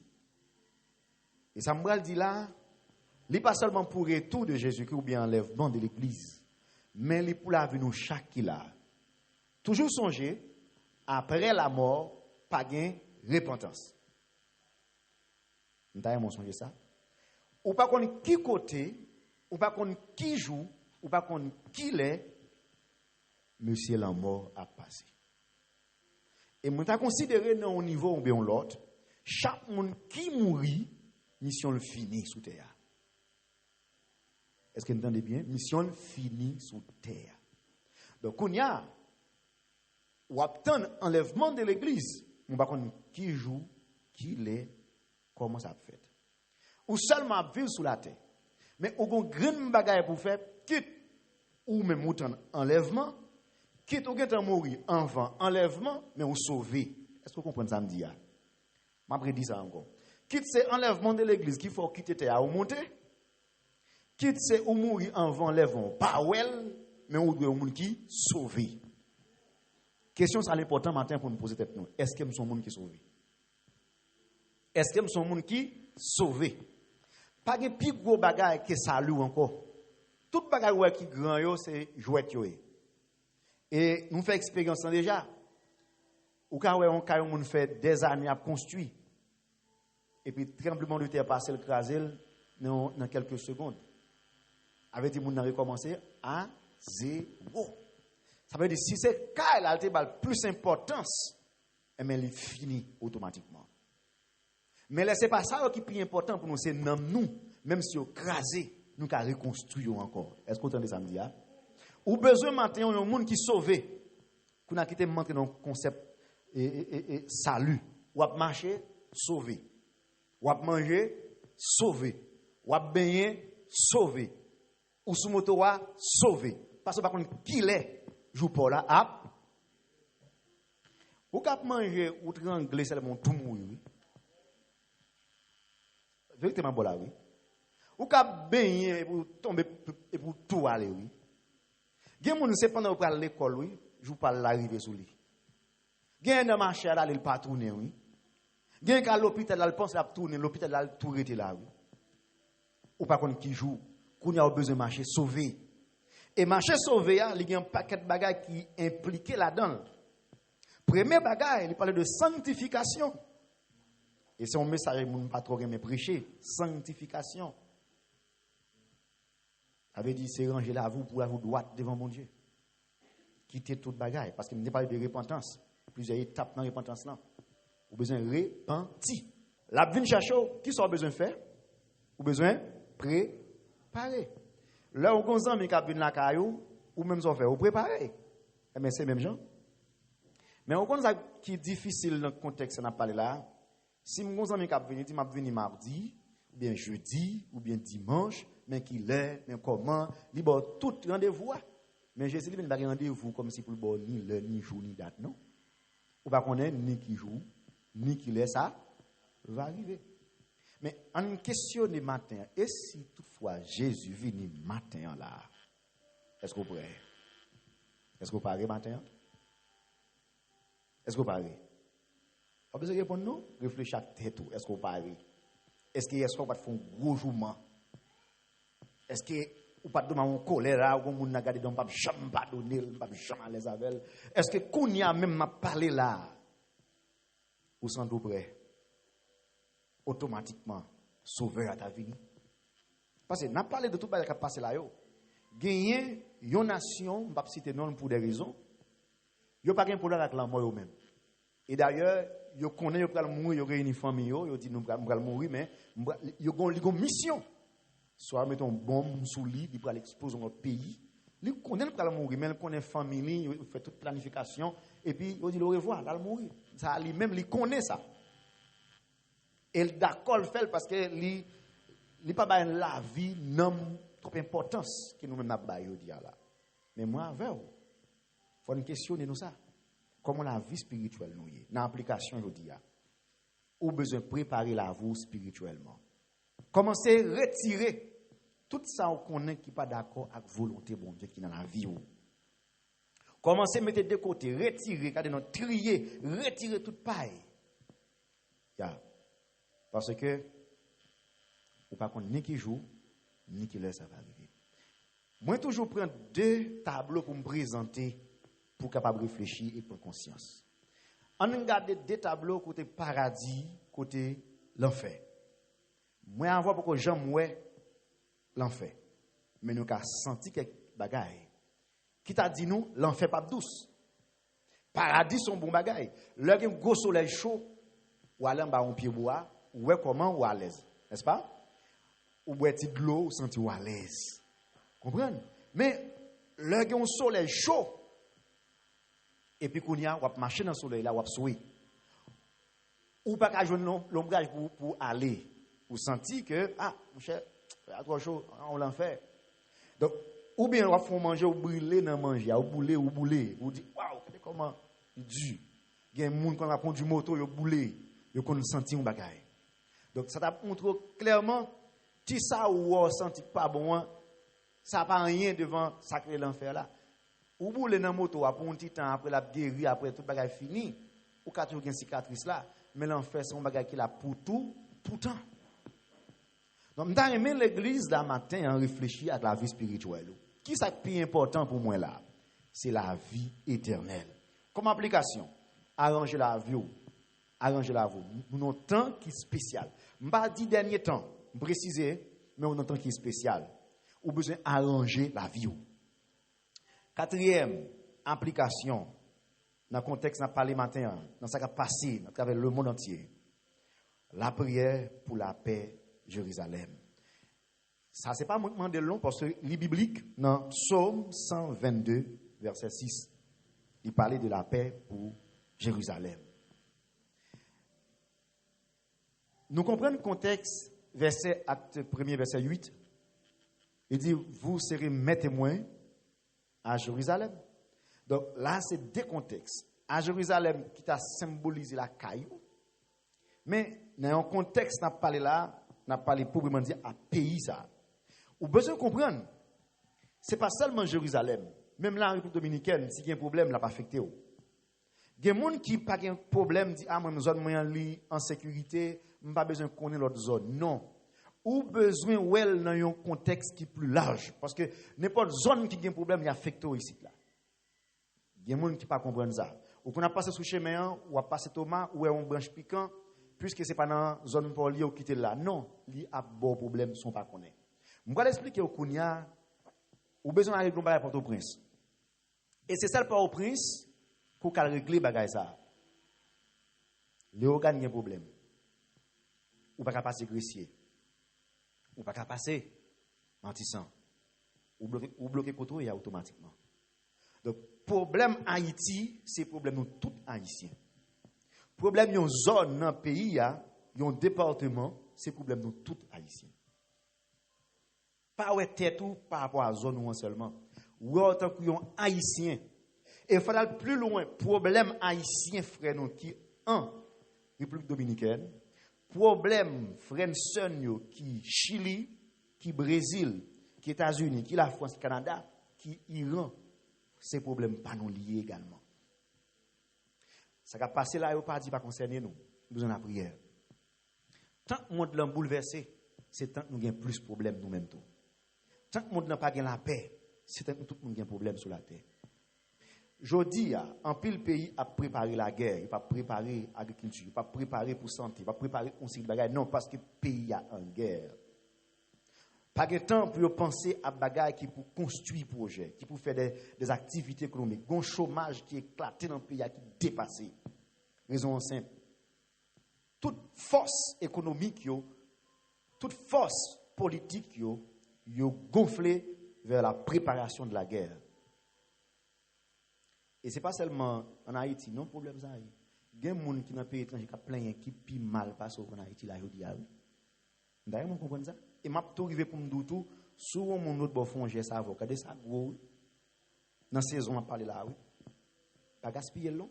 Et ça me dit là, ce n'est pas seulement pour le retour de Jésus-Christ ou bien l'enlèvement de l'Église, mais c'est pour la vie nous chaque qui là. Toujours songer, après la mort, pas de repentance. Vous avez songé ça? Ou pas qu'on qui côté, ou pas qu'on qui joue, ou pas qu'on qui l'est, monsieur la mort a passé. Et moi, t'as considéré dans un niveau ou bien l'autre, chaque monde qui mourit, mission le finit sous terre. Est-ce que vous entendez bien? Mission finie sous terre. Donc, on y a, ou obtient enlèvement de l'église, on va connaître qui joue, qui l'est, comment ça fait. Ou seulement vivre sous la terre. Mais on a une grande bagaille pour faire, quitte ou même autant enlèvement, quitte ou quitte mourir avant enlèvement, mais ou sauver. Est-ce que vous comprenez ça me dit? Je vais dire ça encore. Quitte c'est enlèvement de l'église qu'il faut quitter terre ou monter. Quitte c'est ou mourir avant enlèvement, pas well, mais ou doit monde qui sauver. Question ça l'important matin pour nous poser tête nous. Est-ce que nous sommes monde qui sauvé? Est-ce que nous sommes monde qui sauvé? Pas de plus gros bagaille que salut encore. Tout bagaille qui grand yo c'est jouet yo. Et nous fait expérience déjà. Ou quand on monde fait des années à construire. Et puis tremblement de terre passé le craser dans quelques secondes. Avec des gens qui recommencé à zéro. Ça veut dire si c'est cas là il a plus d'importance, mais il finit automatiquement. Mais là c'est pas ça qui est plus important pour nous, c'est nous, même si on crasé, nous qu'à reconstruire encore. Est-ce que vous entendez ça me dit? Ou besoin maintenant un monde qui sauvé. Qu'on a quitté monter dans le concept et salut. Ou à marcher, sauvé. Ou à manger, sauvé. Ou à baigner, sauvé. Ou sous moto, sauvé. Parce que par contre, qui l'est, joue pas là, ap. Ou qu'à manger, ou trangler seulement tout mourir, oui. Véritablement, bon là, oui. Ou qu'à baigner, et pour tomber, et pour tout aller, oui. Gen moun c'est pendant pour l'école, oui, jou pas l'arriver sous lui. Gen dans marché là, il pas tourner, oui. Gen qu'à l'hôpital là, il pense à tourner, l'hôpital là, tout rete là, oui. Ou pas qu'on qui joue, qu'on a besoin de marcher sauver. Et marcher sauver, il y a un paquet de bagages qui impliquent là-dedans. Premier bagage, il parle de sanctification. Et c'est un message que je ne pas trop aimer prêcher, sanctification. Ça veut dire c'est ranger la vous pour la vous droite devant mon Dieu. Quitter toute bagaille. Parce qu'il ne parle de repentance. Plusieurs étapes dans la repentance là. Vous avez besoin de repentir. La vie chercher, qui sont besoin de faire? Vous avez besoin de préparer. Là où vous avez besoin de la caillou, ou même ça fait, vous préparez. Mais c'est même gens. Mais on ça qui est difficile dans le contexte qu'on a parlé là. Si mon ami qui venir dit m'a venir mardi, ou bien jeudi, ou bien dimanche, mais qui l'est, mais comment, il bon tout rendez-vous. Mais Jésus lui pas rendez-vous comme si pour le bon ni l'heure ni jour ni date non. Ou pas connaître ni qui joue, ni qui l'est ça va arriver. Mais en question de matin, et si toutefois Jésus vient matin là, est-ce que vous prêt? Est-ce que vous parlez matin? Est-ce que vous parlez? Vous besoin de répondre nous? Réfléchissez à tête. Est-ce que vous parlez? Est-ce que vous faites un gros journement? Est-ce que vous pas de un choléra ou vous n'avez pas de jamais pardonner, pas jamais les avec? Est-ce que qu'on y a même parlé là? Vous sentez prêt? Automatiquement, sauveur à ta vie. Parce que n'a parlé de tout ce qui a passé là. Gagner une nation, je ne vais pas citer non pour des raisons. Yo pas de problème avec la mort même. Et d'ailleurs, yo connaît yo pral mourir, yo réuni famille yo dit nous pral mourir mais yo gon mission. Soit mettons bombe sous lit, il pral exploser notre pays. Il connaît pral mourir mais il connaît famille, il fait toute planification et puis il dit au revoir, là mourir. Ça lui même il connaît ça. Et d'accord le fait parce que il pas ba la vie non trop importance que nous même n'a ba yo dire là. Mais moi avec faut une question de nous ça. Comment la vie spirituelle nous est. Dans l'application, je dis, ou besoin de préparer la vie spirituellement. Commencez à retirer tout ça qu'on connaît qui n'est pas d'accord avec la volonté de Dieu qui est dans la vie. Commencez à mettre de côté, retirer, trier, retirer toute paille. Parce que, vous ne pas ni qui joue, ni qui laisse ça va arriver. Moi, toujours prendre 2 tableaux pour me présenter pour capable réfléchir et prendre conscience. On regarde 2 tableaux côté paradis, côté l'enfer. Moi en voir pourquoi j'aime l'enfer. Mais nous avons senti quelques bagailles. Qui t'a dit nous l'enfer pas douce. Paradis sont bon bagailles. Là un gros soleil chaud ou aller en bas on pied bois, ou comment ou à l'aise, n'est-ce pas? Ou boire de l'eau ou sentir à l'aise. Comprenez? Mais là un soleil chaud et puis qu'on y a, on va marcher dans le soleil là, on va souiller. Ou pas qu'à jouer l'ombrage pour aller. Ou sentir que, mon cher, il y a trop chaud, on l'en fait. Donc, ou bien on va faire manger, ou brûler dans manger, ou bouler. Ou dire, waouh, comment il est dur. Il y a des gens qui ont prendre du moto, ils bouler, ils ont senti un bagaille. Donc, ça t'a montré clairement, si ça ou senti pas bon, ça n'a pas rien devant sacré l'enfer là. Ou boule dans moto pour un petit temps après la guéri après tout bagage fini ou ka toujours une cicatrice là mais l'enfer c'est un bagage qui là pour tout temps. Donc m'ta aimé l'église là matin en réfléchir à la vie spirituelle. Qui ça qui est important pour moi là? C'est la vie éternelle. Comme application, arranger la vie. Nous un temps qui est spécial. M'pa dit dernier temps, préciser mais on a un temps qui est spécial. Ou besoin arranger la vie. 4e application, dans le contexte n'a parlé matin, dans ce qui a passé à travers le monde entier. La prière pour la paix Jérusalem. Ça, ce n'est pas un de long parce que les bibliques, dans Psaume 122, verset 6, il parlait de la paix pour Jérusalem. Nous comprenons le contexte, acte 1er, verset 8. Il dit, vous serez mes témoins à Jérusalem. Donc là, c'est 2 contextes. À Jérusalem, qui t'a symbolisé la caillou. Mais dans un contexte, n'a parlé là, n'a parlé pour vraiment dire à pays ça. Ou besoin de comprendre, c'est pas seulement Jérusalem. Même là, en République dominicaine, si il y a un problème, là, pas affecté. Il y a des gens qui n'ont pas de problème, disent, moi, je suis en sécurité, je n'ai pas besoin de connaître l'autre zone. Non. Ou besoin dans un contexte qui est plus large. Parce que n'importe zone qui a un problème, il y a affecté ici. Là. Il y a des gens qui ne pas comprendre ça. Ou qu'on a passé sous chemin, ou a passé tomate, ou on branche piquant, puisque ce n'est pas dans la zone pour lui ou quitter là. Non, il y a bon problème, ils ne sont pas connus. Je vais l'expliquer au Kounia, ou besoin de régler Port-au-Prince. Et c'est ça le Port-au-Prince pour qu'elle règle bagay ça. Les organes ont un problème. Ou pas capable passer grecier. Ou pas capable passer mentissant. Ou bloquer poteau et automatiquement. Donc, problème Haïti, c'est problème nous tous haïtiens. Problème yon zone dans le pays, yon département, c'est problème nous tous haïtiens. Pas ouais tête ou par rapport à zone ou seulement. Ou autant que yon haïtien. Et il faut aller plus loin. Problème haïtien, frère, nous, qui en République Dominicaine. Problème, frère, sœur, qui Chili, qui Brésil, qui États-Unis, qui la France, Canada, qui Iran. Ces problèmes pas nous liés également. Ça va passer là, il pas dit pas concerner nous. Nous besoin de prière. Tant que le monde est bouleversé, c'est tant que nous avons plus de problèmes nous-mêmes. Tant que le monde n'a pas la paix, c'est tant que tout le monde a un problème sur la terre. Jodi, en pile pays a préparé la guerre, il pas préparé l'agriculture, il pas préparé pour santé, il pas préparé pour sécurité de bagaille. Non, parce que le pays a en guerre. Pas de temps pour penser à bagaille qui pour construire projet, qui pour faire des activités économiques. Un chômage qui est éclaté dans le pays, qui est dépassé. Raison simple. Toute force économique, toute force politique, yo gonflé vers la préparation de la guerre. Et ce n'est pas seulement en Haïti, non, problème ça. Il y a des gens qui dans le pays étranger qui ont plein qui plus mal passé en Haïti, là, je dis. D'ailleurs, vous comprenez ça? Et m'a tout arrivé pour me dire tout, souvent mon autre bon fond, j'ai ça, regardez ça, gros. Dans la saison, on parle là, oui. Pas gaspiller long.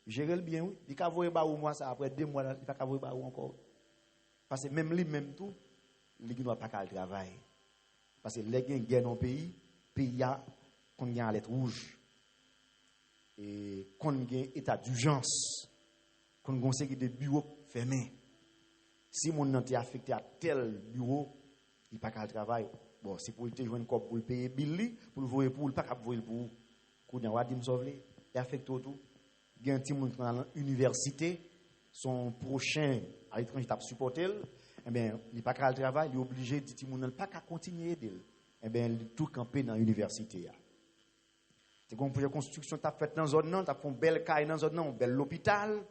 Gérer le bien, oui. Il n'y a pas de moi ça, après 2 mois, il n'y a pas de encore. Parce que même lui, même tout, il ne doit pas faire le travail. Parce que les gens qui gagnent dans le pays, pays a qu'on a à lettre rouge. Et qu'on a un état d'urgence. Qu'on a un série de bureaux fermés. Si mon nom est affecté à tel bureau, il n'y a pas qu'à le travail. Bon, c'est pour te joindre pour le payer Billy, pour le voir pour le pas pour le pour. Qu'on a dit me sauver, il affecte tout. Il y a un petit monde dans l'université, son prochain à l'étranger t'a supporté, eh bien, il n'y a pas qu'à le travail, il est obligé de dire qu'il n'a pas qu'à continuer d'aider. Eh bien, il tout campé dans l'université. C'est comme pour la construction tu as fait dans zone non, tu as fait une belle caille dans zone non, un bel hôpital.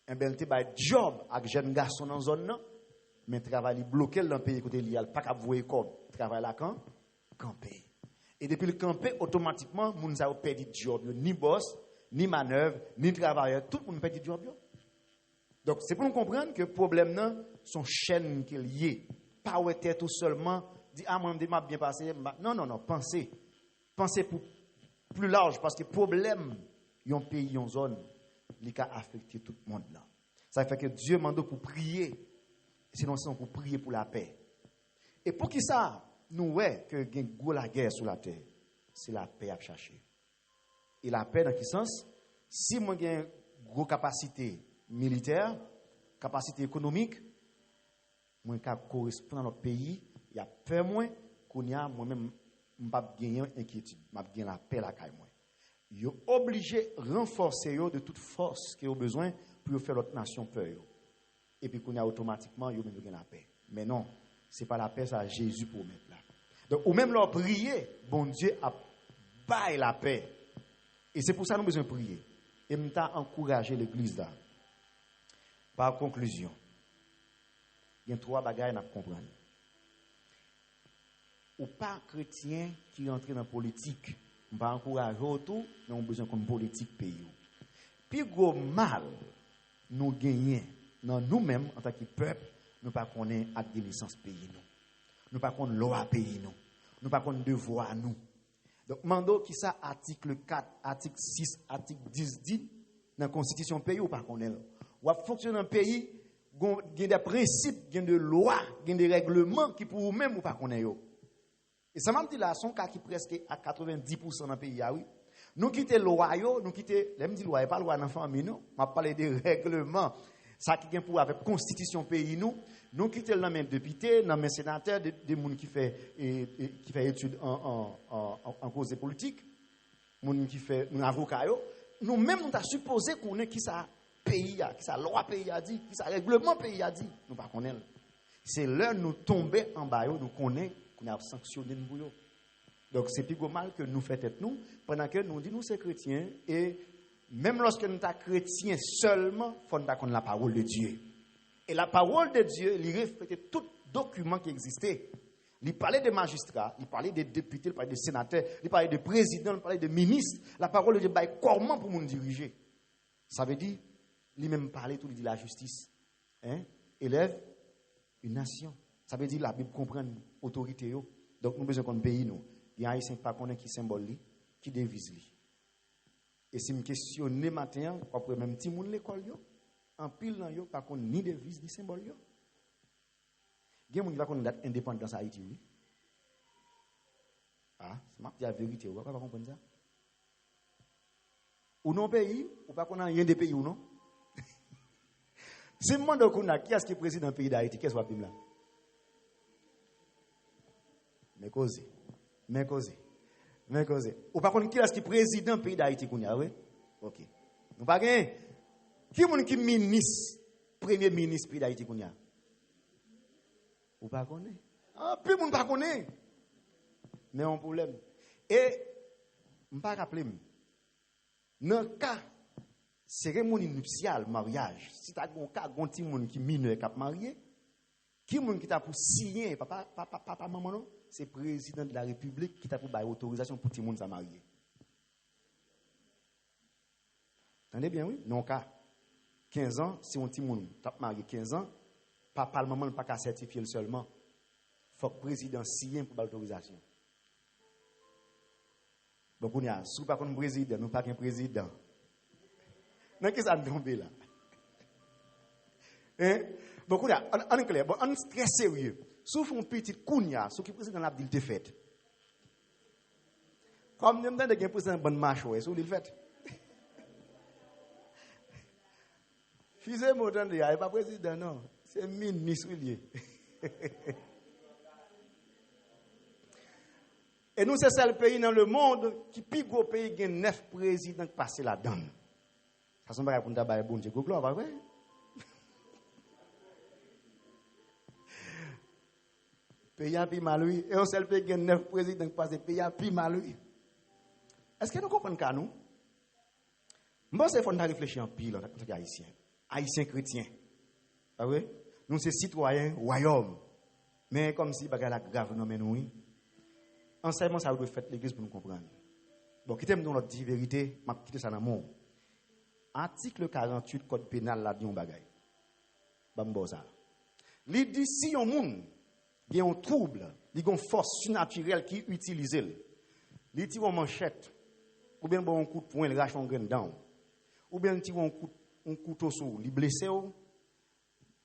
Eh bien, tu as un job avec jeunes garçons dans zone non. Mais travail bloqué dans le pays côté il pas qu'à voir comme travail là quand camper. Et depuis le camper automatiquement moun ça perdu job, ni boss, ni manœuvre, ni travailleur, tout le monde perd job. Donc c'est pour nous comprendre que le problème là sont chaînes qui liées. Pas ouais tête tout seulement dit ah mon m'a bien passé. Non, pensez pour plus large parce que problème yon pays yon zone li ka affecter tout le monde là. Ça fait que Dieu mande pour prier. Sinon c'est pour prier pour la paix. Et pour qui ça nous ouais que gen gros la guerre sur la terre, c'est la paix à chercher. Et la paix dans quel sens? Si moi j'ai une grosse capacité militaire, capacité économique, moi qui correspond à notre pays, il y a peur moins qu'on y a moi-même m'pas gagner inquiétude, m'a gagner la paix la caille moi. Yo obligé renforcer yo de toute force qui ont besoin pour faire notre nation peur. Et puis qu'on y a automatiquement yo même gagner la paix. Mais non, c'est pas la paix, ça Jésus pour mettre là. Donc ou même leur prier, bon Dieu a bail la paix. Et c'est pour ça que nous besoin prier. Et nous t'a encouragé l'église là. Par conclusion, il y a 3 bagages à comprendre. Ou pas chrétien qui rentre dans la politique, on va encourager autour, mais on a besoin comme politique pays. Puis gros mal nous gagnons dans nous-mêmes en tant que peuple, nous pas connaît administration pays nous. Nous pas connaît loi pays nous. Nous pas connaît devoir nous. Donc mando qui ça article 4, article 6, article 10 dit dans la constitution pays ou pas connaît. Ou a fonctionner dans pays, il y a des principes, il y a des lois, il y a des règlements qui pour vous-même ou pas connaît yo. Et ça m'a dit là, son cas qui presque à 90% dans le pays, oui. Nous quittons loi, nous quittons, l'aime dit loi, pas loi dans la famille, nous. On parle des règlements. Ça qui vient pour avec la constitution pays, nous quittons dans même député, dans même sénateur, des gens qui fait études en cause politique, des gens qui fait un avocat. Nous-mêmes, nous avons supposé qu'on ait qui ça pays, qui ça loi pays a dit, qui ça règlement pays a dit. Nous ne connaissons pas. C'est l'heure nous tomber en bas, nous connaissons. On a sanctionné nous. Donc c'est plus mal que nous faisons nous pendant que nous disons nous sommes chrétiens et même lorsque nous sommes chrétiens seulement, il faut nous connaître la parole de Dieu. Et la parole de Dieu, il reflète tout document qui existait. Il parlait des magistrats, il parlait des députés, il parlait des sénateurs, il parlait des présidents, il parlait des ministres. La parole de Dieu, comment pour nous diriger? Ça veut dire, lui-même parlait tout, il dit la justice. Élève une nation. Ça veut dire la Bible comprend l'autorité. Donc nous avons besoin qu'on pays nous. Il y a un haïtien pas qui symbole, qui devise. Et si je questionne matin, après même petit monde l'école, en pile dans yo, pas qu'on ni devise ni symbole. Il y a des gens qui va connaître date indépendance à Haïti. Oui. Ah, c'est la vérité. Vous ne pouvez pas comprendre ça. Ou non pays, ou pas qu'on a rien de pays ou non. Si je demande qui est-ce qui est président du pays d'Haïti, qu'est-ce que vous là? Mais cause. Ou par contre, qui est-ce qui est président du pays d'Haïti? Oui? Ok. Nous pas gagné. Qui est qui ministre, premier ministre du pays d'Haïti? Ou pas connaître? Ah, puis moun pas connaître. Mais un problème. Et, je ne pas rappeler. Dans le cas, cérémonie nuptiale, mariage, si tu as un cas, un petit monde qui mineur qui a marié, qui est qui t'a pour signer, papa, maman, non? C'est le président de la République qui t'a pour bailler autorisation pour tout le monde à marier. Entendez bien, oui? Non, cas, 15 ans, si un petit monde t'a marié 15 ans, papa, maman, ne pas qu'à certifier seulement. Il faut que le président signe pour l'autorisation. Donc, on a, si nous pas un président, nous pas qu'un président. Non, qu'est-ce que ça tombe là? Donc, on a, en clair, on est très sérieux. Sauf un petit kounya, ce qui est président l'a dit, il fait. Comme nous avons un président de bonne marche, c'est où il fait? Fils moi il n'est pas président, non. C'est ministre. Et nous, c'est le pays dans le monde qui, plus gros pays, qui a 9 présidents qui passent là-dedans. Ça semble pour nous d'avoir bon Dieu. Gloire, pas vrai? Pays a plus mal, oui. Et on sait le pays qui a 9 présidents qui passent, pays a plus mal, oui. Est-ce que nous comprenons qu'à nous? Moi, c'est qu'il faut réfléchir en pile en tant qu'haïtien. Haïtien chrétien. Ah oui? Nous, c'est citoyens, royaume. Mais comme si, la grave, non, mais nous, enseignement, ça doit faire l'église pour nous comprendre. Bon, quittez-moi dans notre vérité, je vais quitter ça dans mon. Article 48 Code pénal, là, dit un bagay. Bambosa. Il dit si un monde, il y a un trouble, il y a une force surnaturelle qui utilise, il tire une manchette, ou bien un coup de poing, il rache un grain dedans, ou bien il tire un couteau sur, il blesse,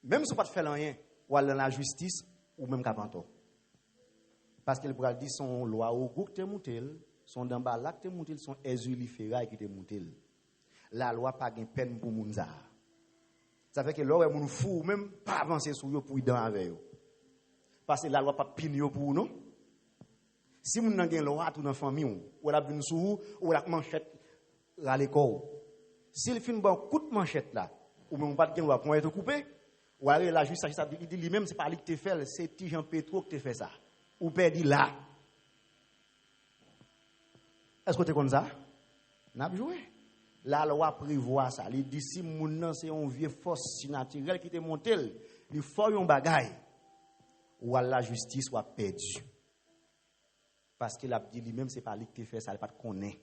même si on ne peut pas faire rien, ou aller dans la justice, ou même capanto. Parce qu'il pourra dire son loi au goût que monté, son d'emballage que monté, son exuliférail qui te monté. La loi pas de peine pour mounza. Ça fait que l'or moun fou même pas avancer sur yo pour dans avec yo. Parce que la loi pas pin pour non. Si moun nan gen loi tout dans famille ou la vinn sou ou la manchette à l'école. S'il fin bon coup de manchette là ou même pas gen loi pour être coupé ou aller la justice il dit lui-même c'est pas lui qui te fait, c'est petit Jean Petro qui te fait ça. Ou perdu là. Est-ce que tu connais ça? N'a pas joué. La loi prévoit ça. Il dit si moun c'est une vieille force naturelle qui te monté, il faut un bagay ou à la justice soit perdu. Parce qu'il a dit lui-même c'est pas lui qui te fait ça, il pas te connaît.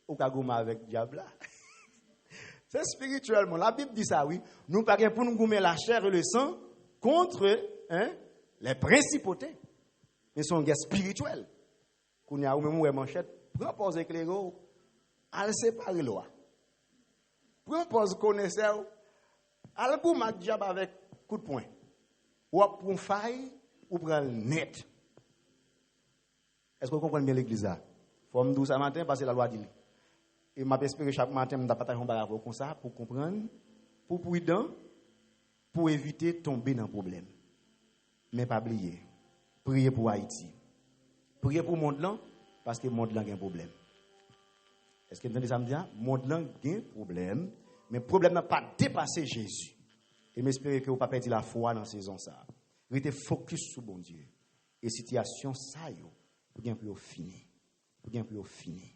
Ou ka gouma avec diable là. C'est spirituellement. La Bible dit ça oui. Nous pas pour nous goumer la chair et le sang contre les principautés. Mais sont guerre spirituelle. Qu'on y a ou même ou manchette, propose éclairé, al séparer loi. Propose connaisseur, al pour ma diable avec coup de poing. Ou pour faille ou pour net. Est-ce que vous comprenez bien l'église là? Faut me dire ça matin parce que la loi dit. Et m'a espéré chaque matin me partager un bagage comme ça pour comprendre, pour prudent, pour éviter de tomber dans le problème. Mais pas oublier. Priez pour Haïti. Priez pour le monde là, parce que le monde là a un problème. Est-ce que vous entendez ça me dire? Le monde là a un problème, mais le problème n'a pas dépassé Jésus. Et j'espère que vous ne pas perdre la foi dans la saison ça. Restez focus sur bon Dieu. Et situation ça, vous bien pour finir. Vous bien pour finir.